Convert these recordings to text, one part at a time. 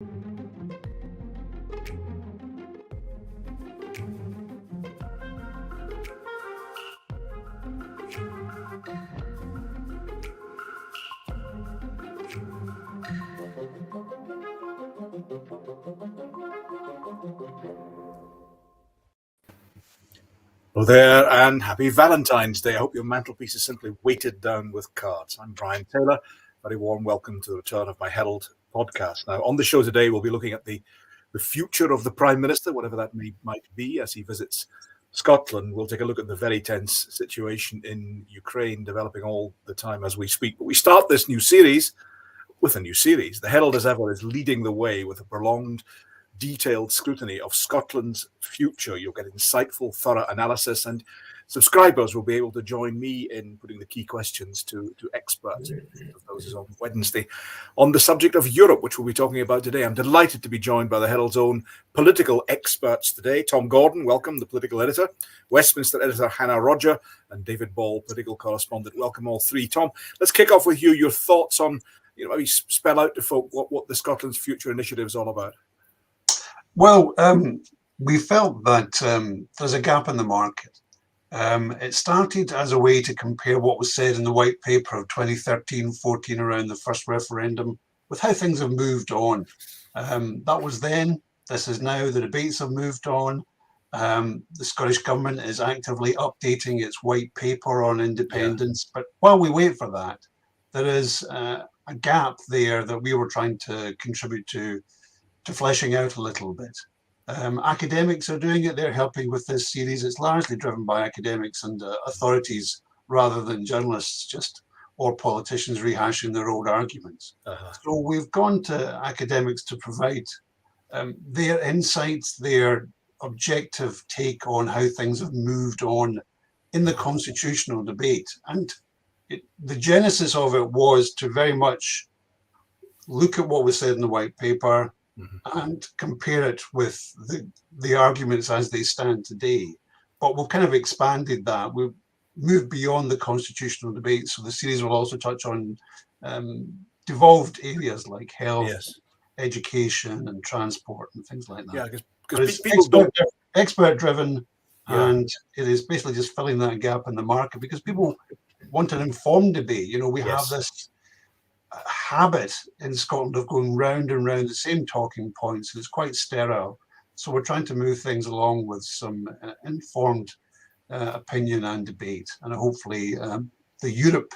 Hello there, and happy Valentine's Day. I hope your mantelpiece is simply weighted down with cards. I'm Brian Taylor. Very warm welcome to the return of my Herald podcast. Now, on the show today, we'll be looking at the future of the Prime Minister, whatever that might be, as he visits Scotland. We'll take a look at the very tense situation in Ukraine, developing all the time as we speak. But we start this new series with a new series. The Herald, as ever, is leading the way with a prolonged, detailed scrutiny of Scotland's future. You'll get insightful, thorough analysis, and subscribers will be able to join me in putting the key questions to experts. Those is on Wednesday on the subject of Europe, which we'll be talking about today. I'm delighted to be joined by the Herald's own political experts today. Tom Gordon, welcome, the political editor. Westminster editor Hannah Rodger, and David Ball, political correspondent. Welcome all three. Tom, let's kick off with you. Your thoughts on, maybe spell out to folk what the Scotland's Future Initiative is all about. Well, we felt that there's a gap in the market. It started as a way to compare what was said in the white paper of 2013-14 around the first referendum with how things have moved on. That was then, this is now, the debates have moved on. The Scottish Government is actively updating its white paper on independence. But while we wait for that, there is a gap there that we were trying to contribute to fleshing out a little bit. Academics are doing it. They're helping with this series. It's largely driven by academics and authorities rather than journalists or politicians rehashing their old arguments. So we've gone to academics to provide their insights, their objective take on how things have moved on in the constitutional debate. And the genesis of it was to very much look at what was said in the white paper, and compare it with the arguments as they stand today. But we've kind of expanded that. We've moved beyond the constitutional debate. So the series will also touch on devolved areas like health, education, and transport, and things like that. Yeah, because people expert driven, and it is basically just filling that gap in the market because people want an informed debate. We have this habit in Scotland of going round and round the same talking points, and it's quite sterile. So we're trying to move things along with some informed opinion and debate. And hopefully the Europe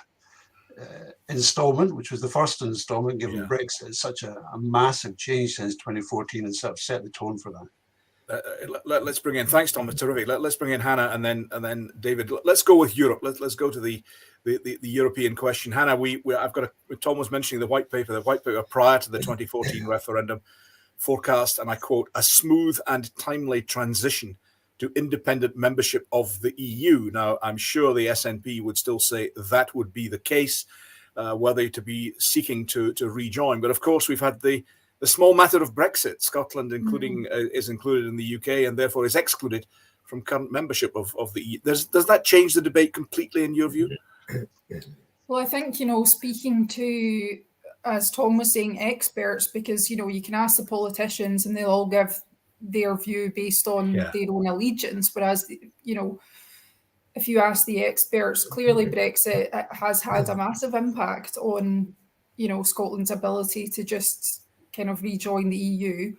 installment, which was the first installment, given Brexit is such a massive change since 2014, and sort of set the tone for that. Let's bring in, thanks Tom, it's terrific. Let's bring in Hannah and then David. Let's go with Europe. Let's go to the European question. Hannah, Tom was mentioning the white paper prior to the 2014 referendum forecast, and I quote, a smooth and timely transition to independent membership of the EU. Now, I'm sure the SNP would still say that would be the case, were they to be seeking to rejoin. But of course, we've had the small matter of Brexit. Scotland is included in the UK and therefore is excluded from current membership of the EU. Does that change the debate completely in your view? Well, I think, speaking to, as Tom was saying, experts, because, you can ask the politicians and they'll all give their view based on their own allegiance. Whereas, if you ask the experts, clearly Brexit has had a massive impact on, Scotland's ability to just kind of rejoin the EU.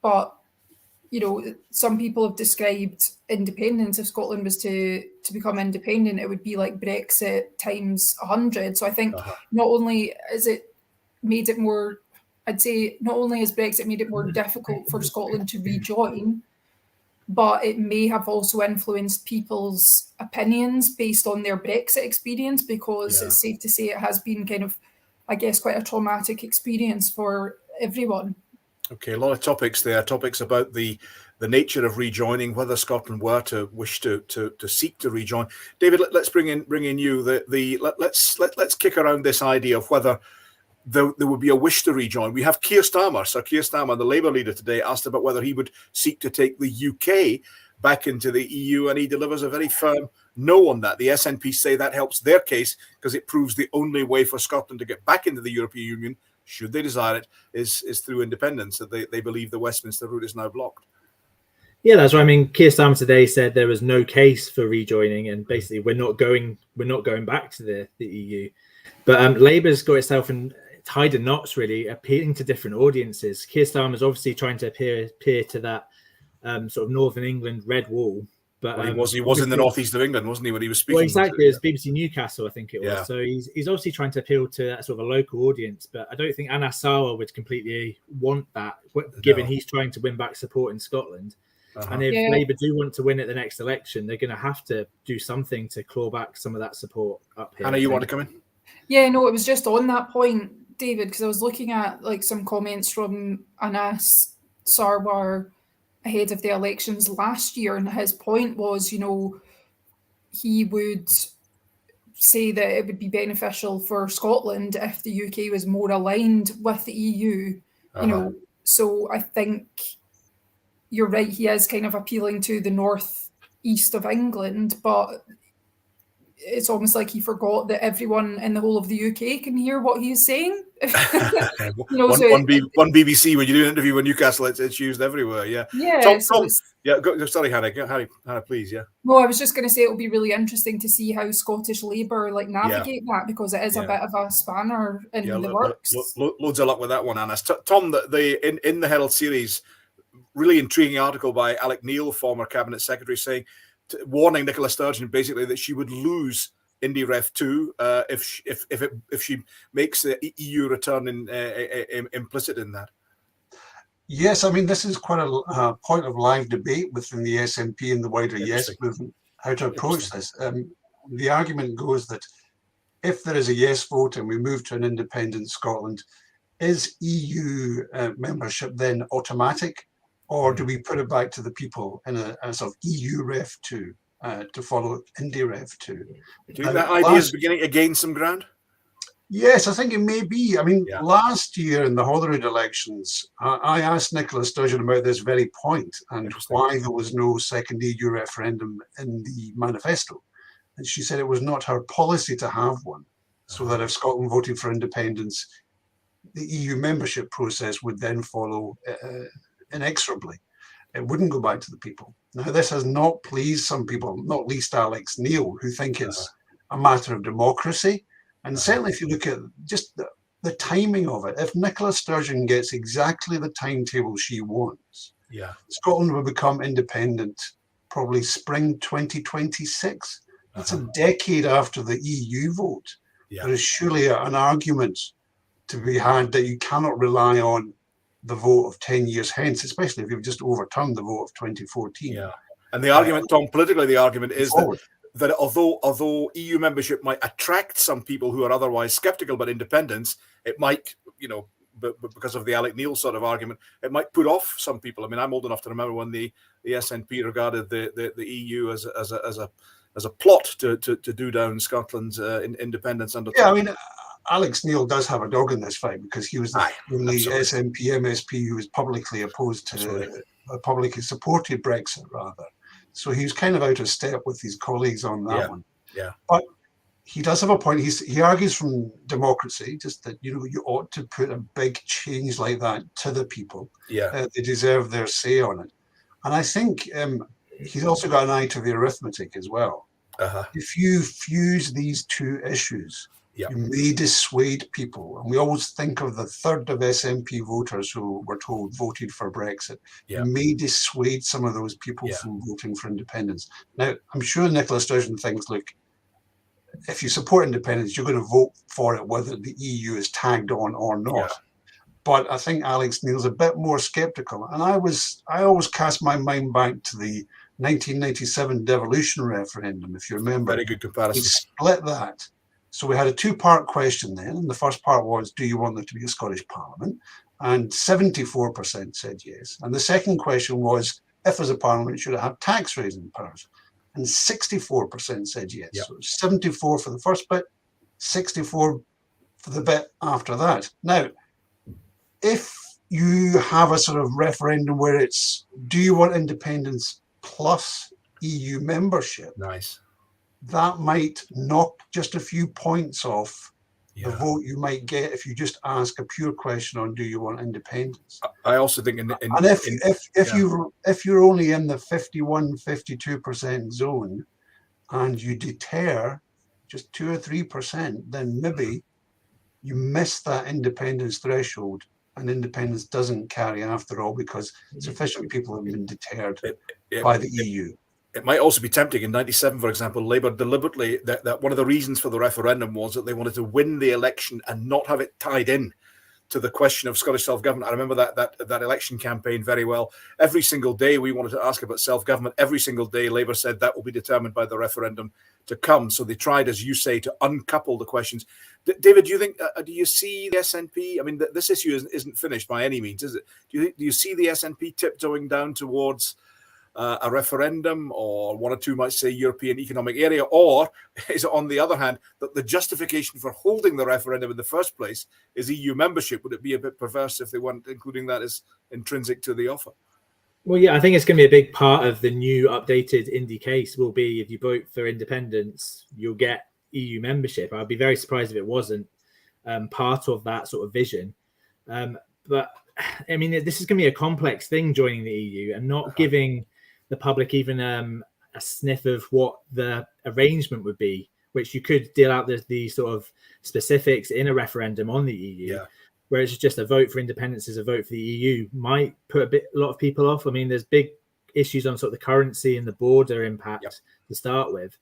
But some people have described independence. If Scotland was to become independent, it would be like Brexit times 100. So I think not only has Brexit made it more difficult for Scotland to rejoin, but it may have also influenced people's opinions based on their Brexit experience, because it's safe to say it has been kind of, I guess, quite a traumatic experience for everyone. Okay, a lot of topics there. Topics about the nature of rejoining, whether Scotland were to wish to seek to rejoin. David, let's bring in you. Let's kick around this idea of whether there would be a wish to rejoin. We have Keir Starmer. So Keir Starmer, the Labour leader today, asked about whether he would seek to take the UK back into the EU, and he delivers a very firm no on that. The SNP say that helps their case because it proves the only way for Scotland to get back into the European Union should they desire it, is through independence, that they believe the Westminster route is now blocked. Yeah, that's right. I mean, Keir Starmer today said there was no case for rejoining, and basically we're not going back to the EU. But Labour's got itself tied in knots, really, appealing to different audiences. Keir Starmer's obviously trying to appear to that sort of Northern England red wall. But well, he was in the northeast of England, wasn't he, when he was speaking? Well, exactly. It was BBC Newcastle, I think it was. Yeah. So he's obviously trying to appeal to that sort of a local audience, but I don't think Anas Sarwar would completely want that, given he's trying to win back support in Scotland. And if Labour do want to win at the next election, they're going to have to do something to claw back some of that support up here. Anna, you want to come in? Yeah, no, it was just on that point, David, because I was looking at like some comments from Anas Sarwar ahead of the elections last year, and his point was, he would say that it would be beneficial for Scotland if the UK was more aligned with the EU, so I think you're right, he is kind of appealing to the north east of England, but it's almost like he forgot that everyone in the whole of the UK can hear what he's saying. One BBC, when you do an interview in Newcastle, it's used everywhere. Yeah. Yeah. Sorry, Hannah, please. Yeah. No, I was just going to say it'll be really interesting to see how Scottish Labour navigate that, because it is a bit of a spanner in the works. Loads of luck with that one, Anna. Tom, in the Herald series, really intriguing article by Alec Neil, former cabinet secretary, saying, warning Nicola Sturgeon basically that she would lose IndyRef 2 if she makes the EU return implicit in that. Yes, I mean, this is quite a point of live debate within the SNP and the wider Yes movement, how to approach this. The argument goes that if there is a Yes vote and we move to an independent Scotland, is EU membership then automatic? Or do we put it back to the people in a sort of EU Ref 2 to follow IndyRef 2? Do you think that idea is beginning to gain some ground? Yes, I think it may be. I mean, last year in the Holyrood elections, I asked Nicola Sturgeon about this very point and why there was no second EU referendum in the manifesto. And she said it was not her policy to have one, so that if Scotland voted for independence, the EU membership process would then follow inexorably. It wouldn't go back to the people. Now, this has not pleased some people, not least Alex Neil, who think it's a matter of democracy. And certainly if you look at just the timing of it, if Nicola Sturgeon gets exactly the timetable she wants, Scotland will become independent probably spring 2026. That's a decade after the EU vote. There is surely an argument to be had that you cannot rely on the vote of 10 years hence, especially if you've just overturned the vote of 2014. Yeah. And the argument, Tom, politically, the argument is that although EU membership might attract some people who are otherwise skeptical about independence, it might, but because of the Alec Neil sort of argument, it might put off some people. I mean, I'm old enough to remember when the SNP regarded the EU as a plot to do down Scotland's independence under. Yeah, I mean, Alex Neil does have a dog in this fight because he was the only SNP MSP who was publicly opposed to, publicly supported Brexit, rather. So he was kind of out of step with his colleagues on that one. Yeah. But he does have a point. He argues from democracy, just that, you ought to put a big change like that to the people. Yeah. They deserve their say on it. And I think he's also got an eye to the arithmetic as well. If you fuse these two issues, you may dissuade people. And we always think of the third of SNP voters who were told voted for Brexit. You may dissuade some of those people from voting for independence. Now, I'm sure Nicola Sturgeon thinks, look, if you support independence, you're going to vote for it whether the EU is tagged on or not. But I think Alex Neil's a bit more sceptical. And I always cast my mind back to the 1997 devolution referendum, if you remember. Very good comparison. We split that. So we had a two-part question then, and the first part was, do you want there to be a Scottish Parliament? And 74% said yes. And the second question was, if there's a Parliament, should it have tax-raising powers? And 64% said yes. So 74 for the first bit, 64 for the bit after that. Now, if you have a sort of referendum where it's, do you want independence plus EU membership? Nice. That might knock just a few points off the vote you might get if you just ask a pure question on do you want independence. I also think if you're only in the 51-52% zone and you deter just 2 or 3%, then maybe you miss that independence threshold, and independence doesn't carry after all because sufficient people have been deterred by the EU. It might also be tempting. In 97, for example, Labour deliberately, that one of the reasons for the referendum was that they wanted to win the election and not have it tied in to the question of Scottish self-government. I remember that election campaign very well. Every single day we wanted to ask about self-government. Every single day Labour said that will be determined by the referendum to come. So they tried, as you say, to uncouple the questions. David, do you think, do you see the SNP? I mean, this issue isn't finished by any means, is it? Do you see the SNP tiptoeing down towards a referendum, or one or two might say European Economic Area, or is it on the other hand that the justification for holding the referendum in the first place is EU membership? Would it be a bit perverse if they weren't including that as intrinsic to the offer? Well, yeah, I think it's going to be a big part of the new updated Indy case will be if you vote for independence, you'll get EU membership. I'd be very surprised if it wasn't part of that sort of vision. But I mean, this is going to be a complex thing, joining the EU and not giving the public even a sniff of what the arrangement would be, which you could deal out the sort of specifics in a referendum on the EU. Yeah. Whereas just a vote for independence is a vote for the EU might put a lot of people off. I mean, there's big issues on sort of the currency and the border impact to start with.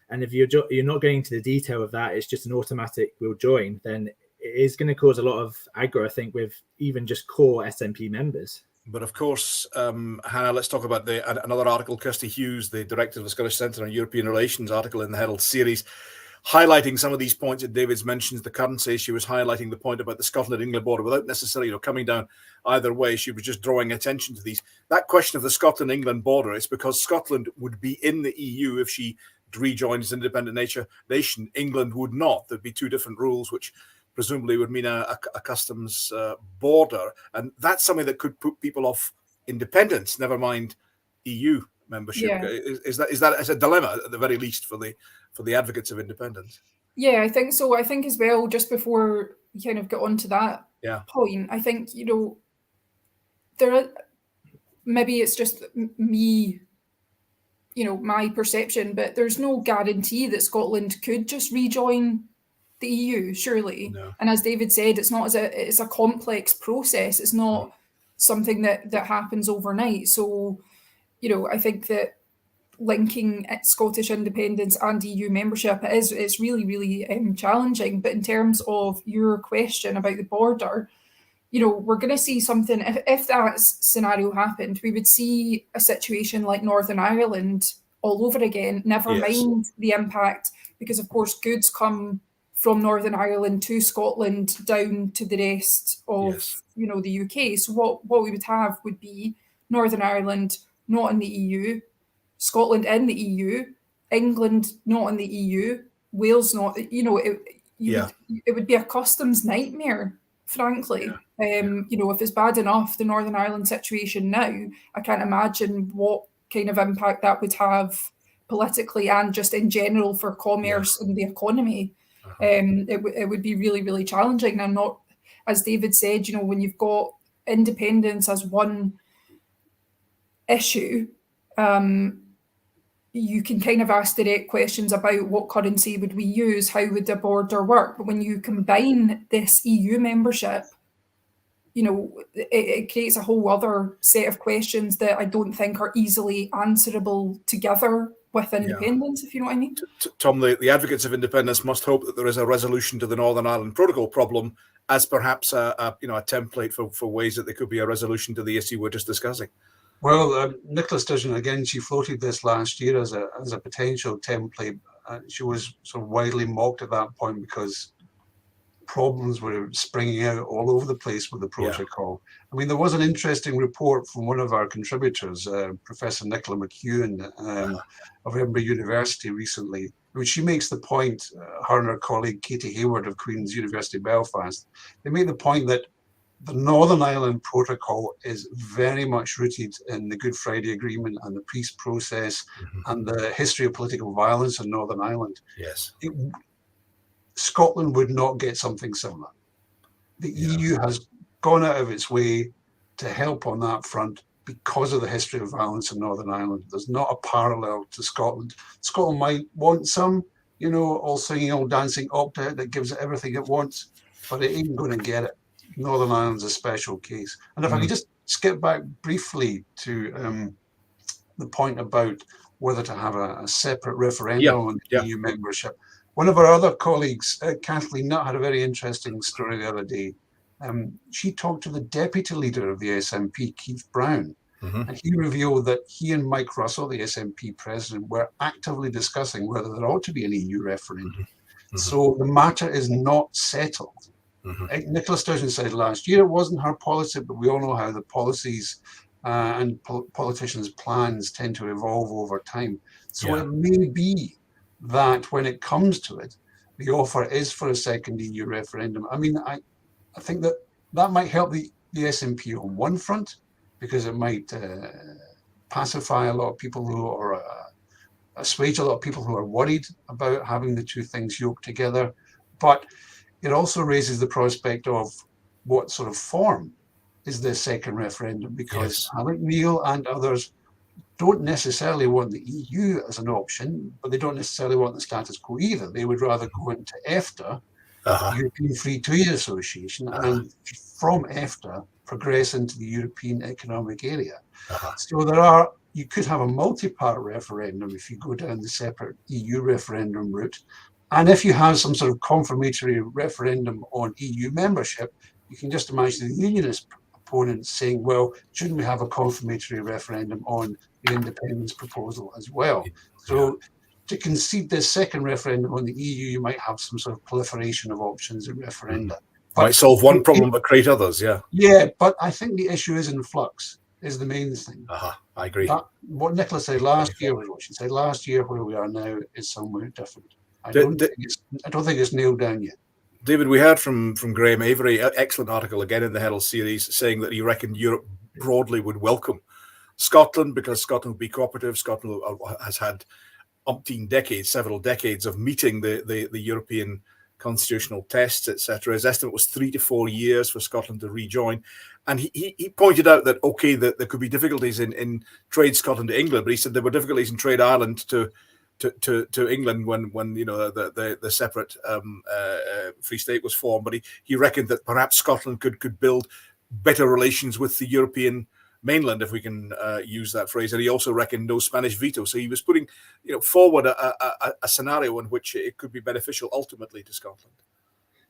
And if you're not going into the detail of that, it's just an automatic we'll join, then it is going to cause a lot of aggro, I think, with even just core SNP members. But of course, Hannah, let's talk about another article. Kirsty Hughes, the director of the Scottish Centre on European Relations, article in the Herald series, highlighting some of these points that David's mentioned. The currency, she was highlighting the point about the Scotland-England border without necessarily coming down either way. She was just drawing attention to these. That question of the Scotland-England border is because Scotland would be in the EU if she rejoined as an independent nation. England would not. There'd be two different rules, which presumably would mean a customs border. And that's something that could put people off independence, never mind EU membership. Yeah. Is that as a dilemma at the very least for the advocates of independence? Yeah, I think so. I think as well, just before we kind of get on to that point, I think, maybe it's just me, my perception, but there's no guarantee that Scotland could just rejoin the EU, surely. No. And as David said, it's a complex process. It's not something that happens overnight. So, I think that linking Scottish independence and EU membership it's really, really challenging. But in terms of your question about the border, we're going to see something. If that scenario happened, we would see a situation like Northern Ireland all over again. Never mind the impact, because of course goods come from Northern Ireland to Scotland down to the rest of the UK. So what we would have would be Northern Ireland not in the EU, Scotland in the EU, England not in the EU, Wales not. It would be a customs nightmare, frankly. If it's bad enough, the Northern Ireland situation now, I can't imagine what kind of impact that would have politically and just in general for commerce and the economy. It would be really, really challenging. And not, as David said, when you've got independence as one issue, you can kind of ask direct questions about what currency would we use, how would the border work. But when you combine this EU membership, it creates a whole other set of questions that I don't think are easily answerable together with independence, if you know what I mean. Tom, the advocates of independence must hope that there is a resolution to the Northern Ireland Protocol problem as perhaps a template for ways that there could be a resolution to the issue we're just discussing. Well, Nicola Sturgeon, again, she floated this last year as a potential template. She was sort of widely mocked at that point because problems were springing out all over the place with the protocol. I mean, there was an interesting report from one of our contributors, Professor Nicola McEwen of Edinburgh University recently, in which she makes the point, her and her colleague Katie Hayward of Queen's University Belfast, they make the point that the Northern Ireland Protocol is very much rooted in the Good Friday Agreement and the peace process and the history of political violence in Northern Ireland. Yes. Scotland would not get something similar. The EU has gone out of its way to help on that front because of the history of violence in Northern Ireland. There's not a parallel to Scotland. Scotland might want some, all singing, all dancing opt-out that gives it everything it wants, but it ain't going to get it. Northern Ireland's a special case. And if I could just skip back briefly to the point about whether to have a separate referendum on EU membership. One of our other colleagues, Kathleen Nutt, had a very interesting story the other day. She talked to the deputy leader of the SNP, Keith Brown, and he revealed that he and Mike Russell, the SNP president, were actively discussing whether there ought to be an EU referendum. So the matter is not settled. Nicola Sturgeon said last year it wasn't her policy, but we all know how the policies and politicians' plans tend to evolve over time. So it may be that when it comes to it, the offer is for a second EU referendum. I mean, I think that might help the SNP on one front, because it might pacify a lot of people or assuage a lot of people who are worried about having the two things yoked together. But it also raises the prospect of what sort of form is this second referendum, because Alec Neil and others don't necessarily want the EU as an option, but they don't necessarily want the status quo either. They would rather go into EFTA, European Free Trade Association, and from EFTA progress into the European Economic Area. So you could have a multi-part referendum if you go down the separate EU referendum route. And if you have some sort of confirmatory referendum on EU membership, you can just imagine the unionist opponents saying, well, shouldn't we have a confirmatory referendum on the independence proposal as well? So to concede this second referendum on the EU, you might have some sort of proliferation of options and referenda. Might solve one problem but create others, Yeah, but I think the issue is in flux, is the main thing. I agree. What Nicola said last year was what she said last year. Where we are now is somewhere different. I don't think it's nailed down yet. David, we heard from Graham Avery, an excellent article again in the Herald series, saying that he reckoned Europe broadly would welcome Scotland because Scotland would be cooperative. Scotland has had several decades of meeting the European constitutional tests, etc. His estimate was 3 to 4 years for Scotland to rejoin. And he pointed out that, that there could be difficulties in trade Scotland to England, but he said there were difficulties in trade Ireland to England when the separate Free State was formed. But he reckoned that perhaps Scotland could build better relations with the European mainland, if we can use that phrase. And he also reckoned no Spanish veto. So he was putting forward a scenario in which it could be beneficial ultimately to Scotland.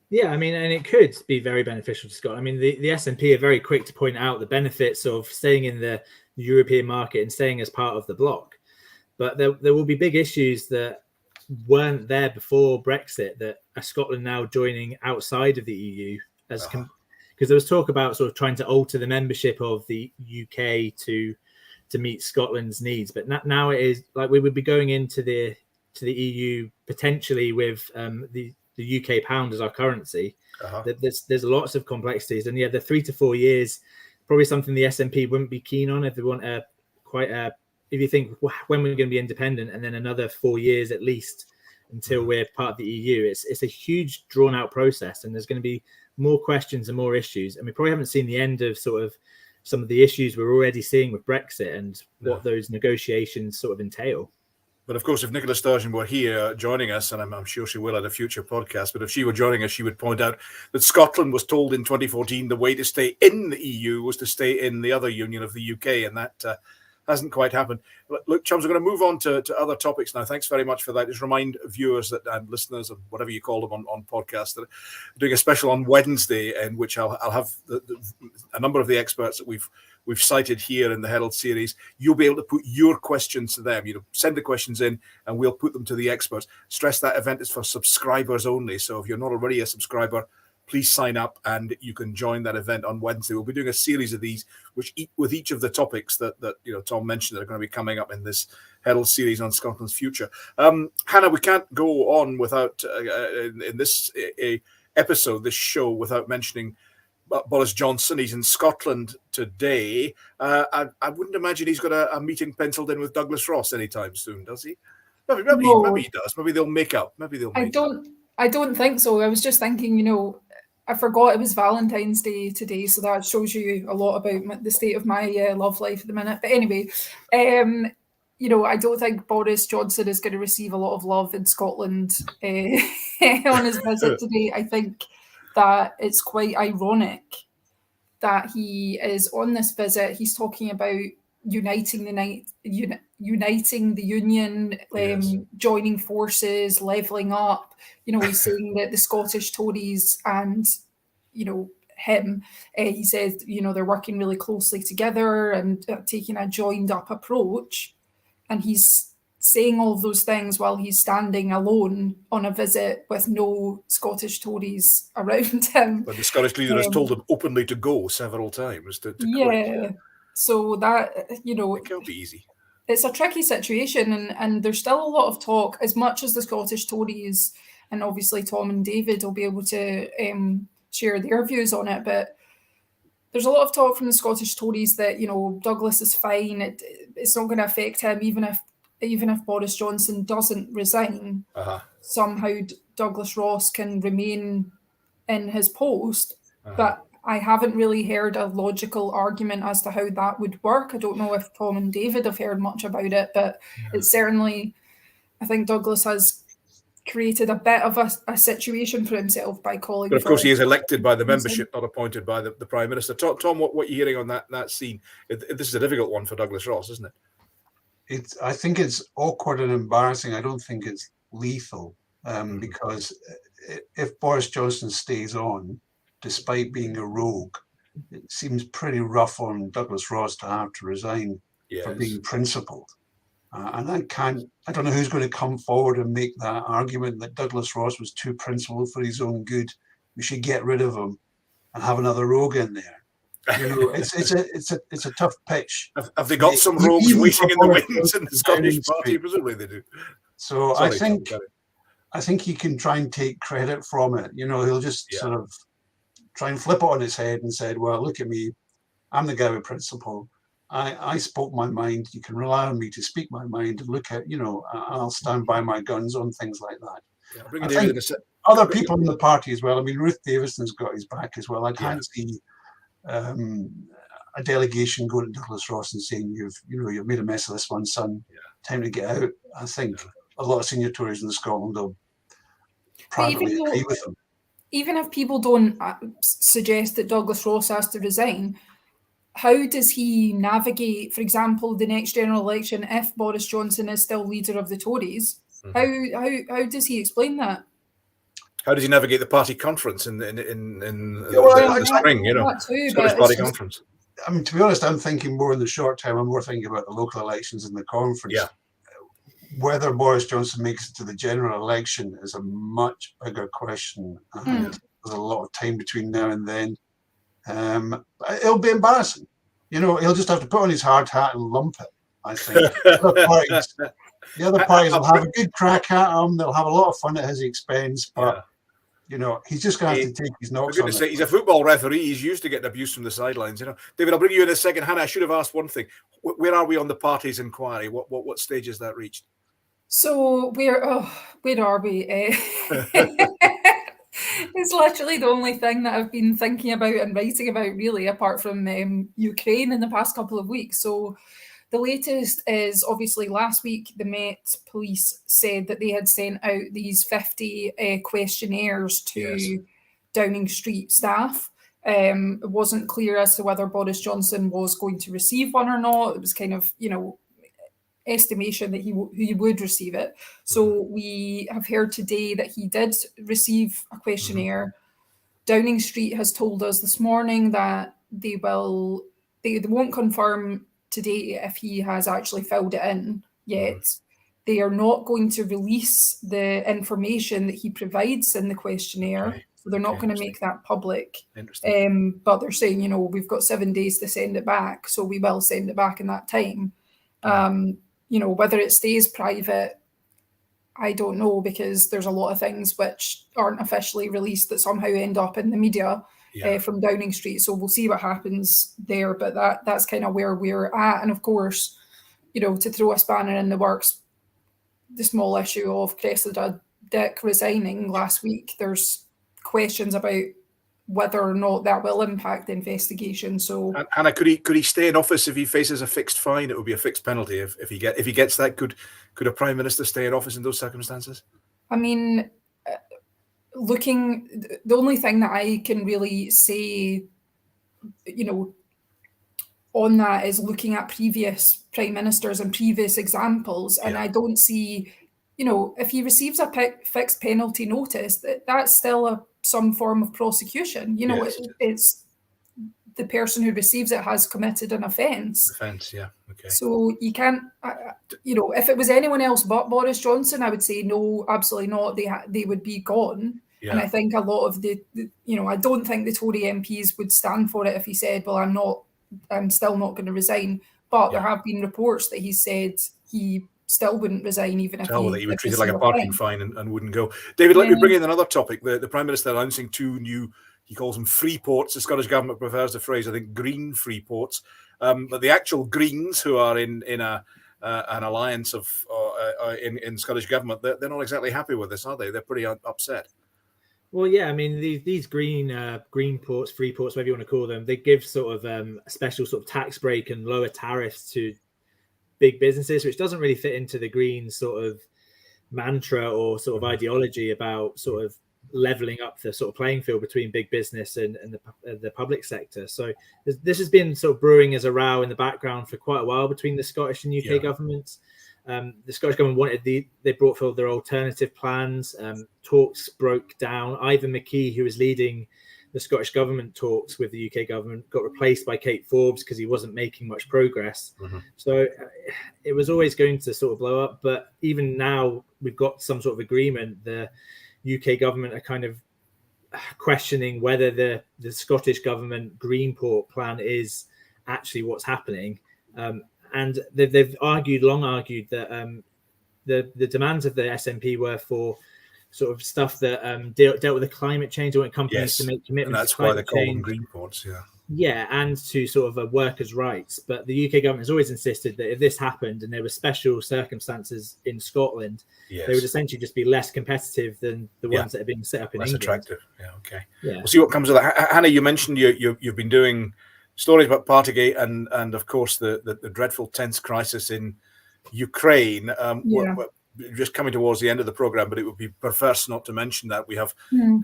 Yeah, I mean, and it could be very beneficial to Scotland. I mean, the SNP are very quick to point out the benefits of staying in the European market and staying as part of the bloc. But there will be big issues that weren't there before Brexit, that are Scotland now joining outside of the EU, because there was talk about sort of trying to alter the membership of the UK to meet Scotland's needs. But now it is like we would be going into the EU potentially with the UK pound as our currency. There's lots of complexities, and the 3 to 4 years probably something the SNP wouldn't be keen on if they want if you think when we're going to be independent, and then another 4 years at least until we're part of the EU. It's a huge drawn out process, and there's going to be more questions and more issues. And we probably haven't seen the end of sort of some of the issues we're already seeing with Brexit and what those negotiations sort of entail. But of course, if Nicola Sturgeon were here joining us, and I'm sure she will at a future podcast, but if she were joining us, she would point out that Scotland was told in 2014 the way to stay in the EU was to stay in the other union of the UK, and that hasn't quite happened. Look, chums, we're going to move on to other topics now. Thanks very much for that. Just remind viewers and listeners, and whatever you call them on podcasts, that I'm doing a special on Wednesday in which I'll have a number of the experts that we've cited here in the Herald series. You'll be able to put your questions to them. Send the questions in and we'll put them to the experts. Stress that event is for subscribers only. So if you're not already a subscriber, please sign up and you can join that event on Wednesday. We'll be doing a series of these, with each of the topics that Tom mentioned that are going to be coming up in this Herald series on Scotland's future. Hannah, we can't go on without in this episode, this show, without mentioning Boris Johnson. He's in Scotland today. I wouldn't imagine he's got a meeting penciled in with Douglas Ross anytime soon, does he? Maybe he does. Maybe they'll make up. I don't think so. I was just thinking, I forgot it was Valentine's Day today, so that shows you a lot about the state of my love life at the minute. But anyway, I don't think Boris Johnson is going to receive a lot of love in Scotland on his visit today. I think that it's quite ironic that he is on this visit. He's talking about uniting the union, Yes. joining forces, levelling up. He's saying that the Scottish Tories and him, he says they're working really closely together and taking a joined up approach, and he's saying all of those things while he's standing alone on a visit with no Scottish Tories around him. But the Scottish leader has told him openly to go several times to quit. Yeah. So that, It can't be easy. It's a tricky situation, and there's still a lot of talk, as much as the Scottish Tories, and obviously Tom and David will be able to share their views on it, but there's a lot of talk from the Scottish Tories that, Douglas is fine, it's not going to affect him, even if Boris Johnson doesn't resign. Somehow Douglas Ross can remain in his post, but I haven't really heard a logical argument as to how that would work. I don't know if Tom and David have heard much about it, but it's certainly, I think Douglas has created a bit of a situation for himself by calling. But of course, he is elected by the membership, not appointed by the Prime Minister. Tom, what are you hearing on that scene? This is a difficult one for Douglas Ross, isn't it? I think it's awkward and embarrassing. I don't think it's lethal, because if Boris Johnson stays on, despite being a rogue, it seems pretty rough on Douglas Ross to have to resign for being principled. And I don't know who's going to come forward and make that argument that Douglas Ross was too principled for his own good. We should get rid of him and have another rogue in there. It's a tough pitch. Have they got some rogues waiting in the wings in the Scottish Party? Presumably they do. So sorry, I think he can try and take credit from it. He'll just sort of try and flip it on his head and said, well, look at me. I'm the guy with principle. I spoke my mind. You can rely on me to speak my mind and look at, I'll stand by my guns on things like that. Yeah, I think other people in the party as well. I mean, Ruth Davidson's got his back as well. I can't see a delegation going to Douglas Ross and saying, you've made a mess of this one, son. Time to get out. I think a lot of senior Tories in Scotland will privately agree with them. Even if people don't suggest that Douglas Ross has to resign, how does he navigate, for example, the next general election if Boris Johnson is still leader of the Tories? How does he explain that? How does he navigate the party conference in the spring? Scottish Party conference. I mean, to be honest, I'm thinking more in the short term. I'm more thinking about the local elections and the conference. Yeah. Whether Boris Johnson makes it to the general election is a much bigger question. And there's a lot of time between now and then. It'll be embarrassing. He'll just have to put on his hard hat and lump it, I think. The other parties will have a good crack at him. They'll have a lot of fun at his expense, but he's just going to have to take his knocks on it. He's a football referee. He's used to getting abuse from the sidelines. David, I'll bring you in a second. Hannah, I should have asked one thing. Where are we on the party's inquiry? What stage has that reached? So where are we? It's literally the only thing that I've been thinking about and writing about, really, apart from Ukraine in the past couple of weeks. So the latest is, obviously, last week the Met Police said that they had sent out these 50 questionnaires to Downing Street staff. It wasn't clear as to whether Boris Johnson was going to receive one or not. It was kind of, estimation that he would receive it. So we have heard today that he did receive a questionnaire. Downing Street has told us this morning that they won't confirm today if he has actually filled it in yet. They are not going to release the information that he provides in the questionnaire. So they're not going to make that public. But they're saying, we've got 7 days to send it back, so we will send it back in that time. Whether it stays private, I don't know, because there's a lot of things which aren't officially released that somehow end up in the media from Downing Street. So we'll see what happens there. But that's kind of where we're at. And of course, to throw a spanner in the works, the small issue of Cressida Dick resigning last week, there's questions about whether or not that will impact the investigation. So, Hannah, could he stay in office if he faces a fixed fine? It would be a fixed penalty if he gets that. Could a prime minister stay in office in those circumstances? I mean, the only thing that I can really say, on that is looking at previous prime ministers and previous examples, and I don't see, if he receives a fixed penalty notice, that's still some form of prosecution. It's the person who receives it has committed an offence. Yeah. Okay. So you can't, if it was anyone else but Boris Johnson, I would say no, absolutely not. They would be gone. Yeah. And I think a lot of I don't think the Tory MPs would stand for it if he said, well, I'm still not going to resign. But there have been reports that he said he still wouldn't resign even if he would treat it like a parking fine and wouldn't go. David, let me bring in another topic. The Prime Minister announcing 2 new, he calls them free ports. The Scottish Government prefers the phrase, I think, green free ports. But the actual Greens, who are in an alliance in Scottish Government, they're not exactly happy with this, are they? They're pretty upset. Well, yeah, I mean, these green ports, free ports, whatever you want to call them, they give sort of a special sort of tax break and lower tariffs to big businesses, which doesn't really fit into the green sort of mantra or sort of ideology about sort of leveling up the sort of playing field between big business and the public sector. So this has been sort of brewing as a row in the background for quite a while between the Scottish and UK governments. The Scottish government they brought forward their alternative plans. Talks broke down. Ivan McKee, who was leading the Scottish government talks with the UK government, got replaced by Kate Forbes because he wasn't making much progress. Mm-hmm. So it was always going to sort of blow up. But even now we've got some sort of agreement. The UK government are kind of questioning whether the Scottish government Greenport plan is actually what's happening. And they've long argued that the demands of the SNP were for sort of stuff that dealt with the climate change. They want companies to make commitments. And that's why they call them green ports, Yeah, and to sort of workers' rights. But the UK government has always insisted that if this happened and there were special circumstances in Scotland, they would essentially just be less competitive than the ones that are being set up in England. Less attractive. Yeah, okay. Yeah. We'll see what comes of that. Hannah, you mentioned you've been doing stories about Partygate and of course the dreadful tense crisis in Ukraine. We're just coming towards the end of the program, but it would be perverse not to mention that we have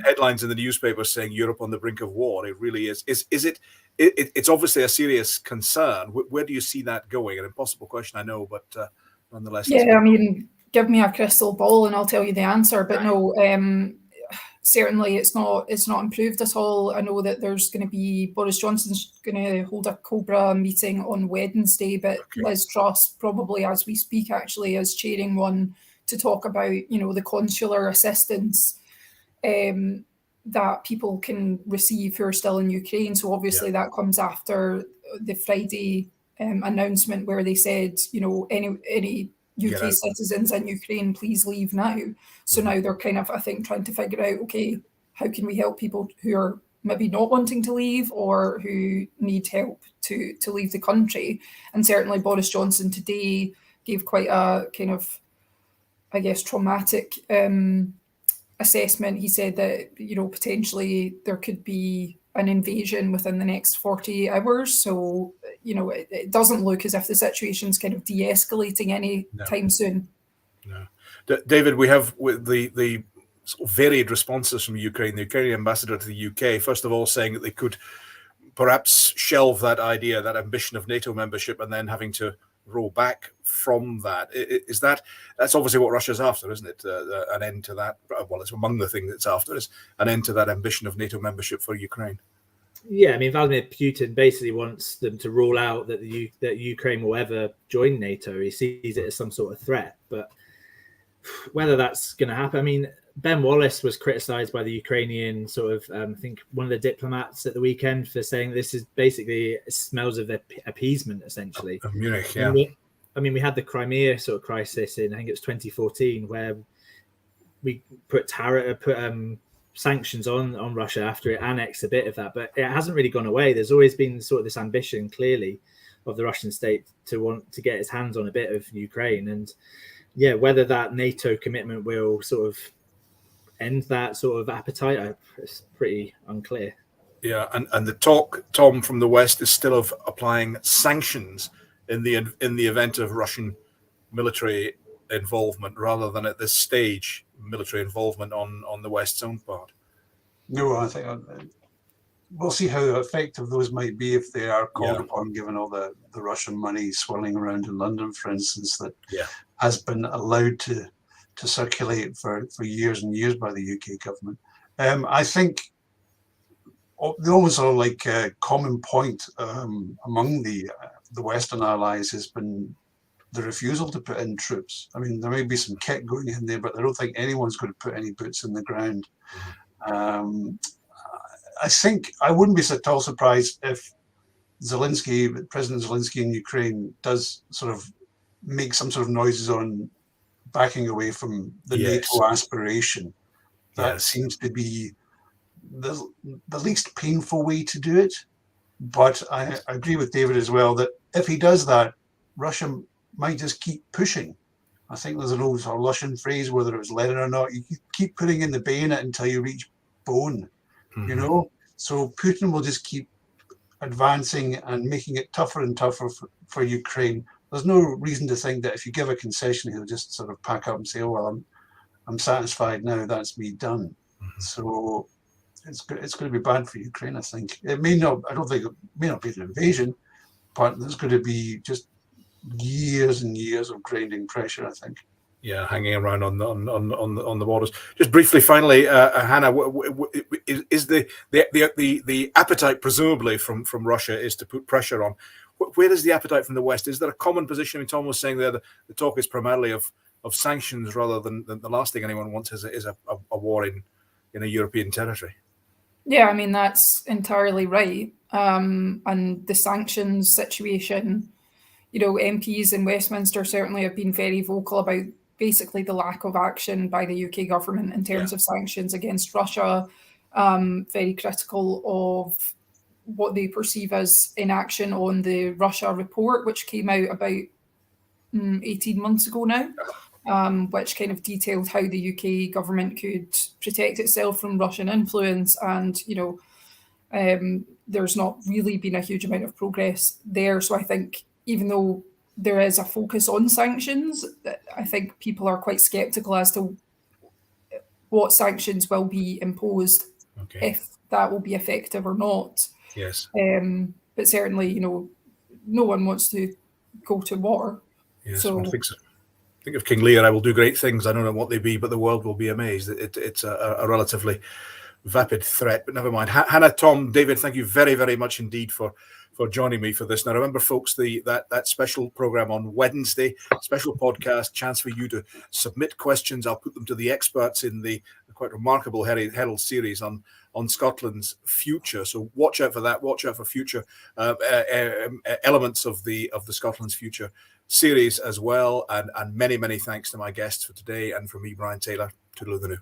headlines in the newspapers saying Europe on the brink of war. It really is. It's obviously a serious concern. Where do you see that going? An impossible question, I know, but nonetheless. Yeah, I mean, give me a crystal ball and I'll tell you the answer. But no, certainly it's not improved at all. I know that there's going to be Boris Johnson's going to hold a Cobra meeting on Wednesday, but Liz Truss probably as we speak actually is chairing one to talk about the consular assistance that people can receive who are still in Ukraine. So obviously that comes after the Friday announcement where they said any UK citizens in Ukraine, please leave now. So now they're kind of, I think, trying to figure out, okay, how can we help people who are maybe not wanting to leave or who need help to leave the country? And certainly Boris Johnson today gave quite a kind of, I guess, traumatic assessment. He said that, potentially there could be an invasion within the next 48 hours. So, it doesn't look as if the situation's kind of de-escalating any time soon. No. David, we have with the sort of varied responses from Ukraine, the Ukrainian ambassador to the UK, first of all saying that they could perhaps shelve that idea, that ambition of NATO membership, and then having to roll back from that. That's obviously what Russia's after, isn't it? An end to that. Well, it's among the things it's after, is an end to that ambition of NATO membership for Ukraine. Yeah, I mean, Vladimir Putin basically wants them to rule out that that Ukraine will ever join NATO. He sees it as some sort of threat, but whether that's going to happen, I mean, Ben Wallace was criticised by the Ukrainian sort of, I think, one of the diplomats at the weekend for saying this is basically smells of appeasement, essentially. Of Munich, yeah. We had the Crimea sort of crisis in, I think it was 2014, where we put sanctions on Russia after it annexed a bit of that, but it hasn't really gone away. There's always been sort of this ambition, clearly, of the Russian state to want to get its hands on a bit of Ukraine. And yeah, whether that NATO commitment will sort of end that sort of appetite? It's pretty unclear. Yeah, and the talk, Tom, from the West is still of applying sanctions in the event of Russian military involvement, rather than at this stage military involvement on the West's own part. No, I think we'll see how effective those might be if they are called upon, given all the Russian money swirling around in London, for instance, that has been allowed to circulate for years and years by the UK government. I think the almost sort of like common point among the Western allies has been the refusal to put in troops. I mean, there may be some kit going in there, but I don't think anyone's going to put any boots in the ground. I think I wouldn't be at all surprised if President Zelensky in Ukraine does sort of make some sort of noises on backing away from the NATO aspiration. That seems to be the least painful way to do it. But I agree with David as well that if he does that, Russia might just keep pushing. I think there's an old sort of Russian phrase, whether it was Lenin or not, you keep putting in the bayonet until you reach bone, you know? So Putin will just keep advancing and making it tougher and tougher for Ukraine. There's no reason to think that if you give a concession, he'll just sort of pack up and say, oh, well, I'm satisfied now, that's me done. So it's going to be bad for Ukraine, I think. It may not, I don't think it may not be an invasion, but there's going to be just years and years of grinding pressure, I think. Yeah, hanging around on the borders. Just briefly, finally, Hannah, is the appetite presumably from Russia is to put pressure on? Where is the appetite from the West? Is there a common position? I mean, Tom was saying there the talk is primarily of sanctions rather than the last thing anyone wants is a war in a European territory. Yeah, I mean, that's entirely right. And the sanctions situation, you know, MPs in Westminster certainly have been very vocal about basically the lack of action by the UK government in terms of sanctions against Russia, very critical of what they perceive as inaction on the Russia report, which came out about 18 months ago now, which kind of detailed how the UK government could protect itself from Russian influence. And, you know, there's not really been a huge amount of progress there. So I think even though there is a focus on sanctions, I think people are quite sceptical as to what sanctions will be imposed, if that will be effective or not. Yes. But certainly, you know, no one wants to go to war. Yes, so, I think so. Think of King Lear, I will do great things. I don't know what they be, but the world will be amazed. It's a relatively vapid threat, but never mind. Hannah, Tom, David, thank you very, very much indeed for joining me for this. Now, remember, folks, that special program on Wednesday, special podcast, chance for you to submit questions. I'll put them to the experts in the quite remarkable Herald series on Scotland's future. So watch out for that. Watch out for future elements of the Scotland's future series as well. And many, many thanks to my guests for today, and from me, Brian Taylor. Toodaloo the Noo.